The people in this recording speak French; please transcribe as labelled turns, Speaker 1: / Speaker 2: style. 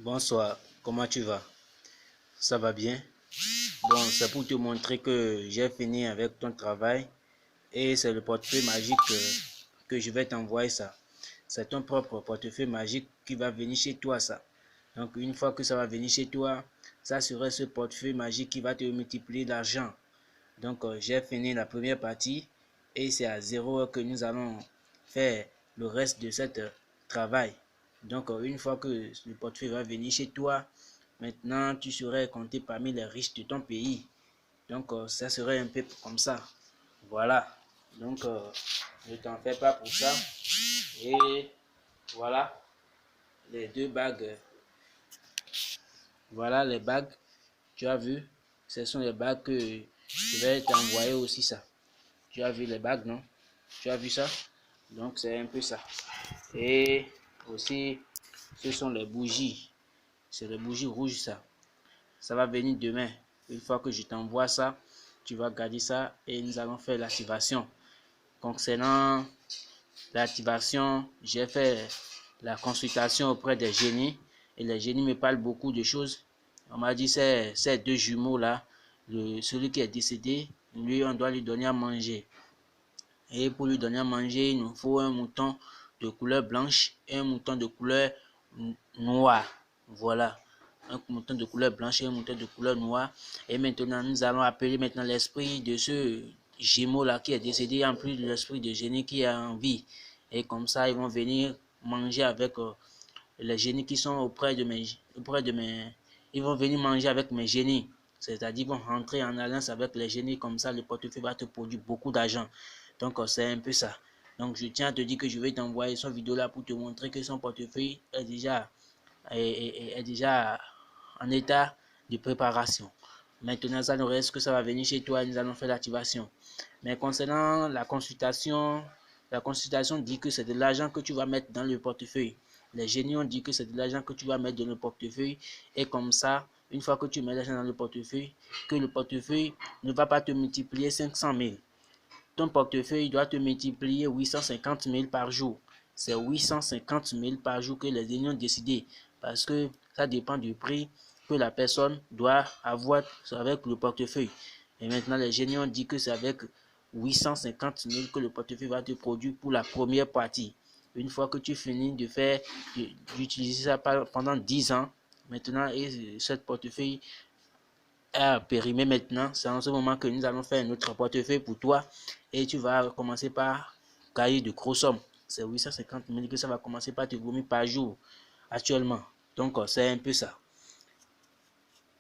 Speaker 1: Bonsoir, comment tu vas? Ça va bien? Bon, c'est pour te montrer que j'ai fini avec ton travail et c'est le portefeuille magique que je vais t'envoyer ça. C'est ton propre portefeuille magique qui va venir chez toi ça. Donc une fois que ça va venir chez toi, ça serait ce portefeuille magique qui va te multiplier l'argent. Donc j'ai fini la première partie et c'est à 0 heure que nous allons faire le reste de cette travail. Donc une fois que le portefeuille va venir chez toi, maintenant tu serais compté parmi les riches de ton pays. Donc ça serait un peu comme ça. Voilà. Donc ne t'en fais pas pour ça. Et voilà les deux bagues. Voilà les bagues. Tu as vu? Ce sont les bagues que je vais t'envoyer aussi ça. Tu as vu les bagues, non? Tu as vu ça? Donc, c'est un peu ça. Et aussi, ce sont les bougies. C'est les bougies rouges, ça. Ça va venir demain. Une fois que je t'envoie ça, tu vas garder ça et nous allons faire l'activation. Concernant l'activation, j'ai fait la consultation auprès des génies et les génies me parlent beaucoup de choses. On m'a dit ces deux jumeaux là, celui qui est décédé, lui on doit lui donner à manger. Et pour lui donner à manger, il nous faut un mouton de couleur blanche et un mouton de couleur noire. Voilà. Un mouton de couleur blanche et un mouton de couleur noire. Et maintenant, nous allons appeler maintenant l'esprit de ce Gémeaux là qui est décédé, en plus de l'esprit de génie qui est en vie. Et comme ça, ils vont venir manger avec les génies qui sont auprès de mes, ils vont venir manger avec mes génies. C'est-à-dire, ils vont rentrer en alliance avec les génies, comme ça, le portefeuille va te produire beaucoup d'argent. Donc, c'est un peu ça. Donc, je tiens à te dire que je vais t'envoyer son vidéo là pour te montrer que son portefeuille est déjà en état de préparation. Maintenant, ça ne reste que ça va venir chez toi et nous allons faire l'activation. Mais concernant la consultation dit que c'est de l'argent que tu vas mettre dans le portefeuille. Les génies ont dit que c'est de l'argent que tu vas mettre dans le portefeuille. Et comme ça, une fois que tu mets l'argent dans le portefeuille, que le portefeuille ne va pas te multiplier 500 000. Ton portefeuille doit te multiplier 850 000 par jour. C'est 850 000 par jour que les génies ont décidé. Parce que ça dépend du prix que la personne doit avoir avec le portefeuille. Et maintenant, les génies ont dit que c'est avec 850 000 que le portefeuille va te produire pour la première partie. Une fois que tu finis d'utiliser ça pendant 10 ans, maintenant, et cette portefeuille est périmé maintenant, c'est en ce moment que nous allons faire notre portefeuille pour toi et tu vas commencer par gagner de gros sommes. C'est 850 000 que ça va commencer par te vomir par jour actuellement. Donc, c'est un peu ça.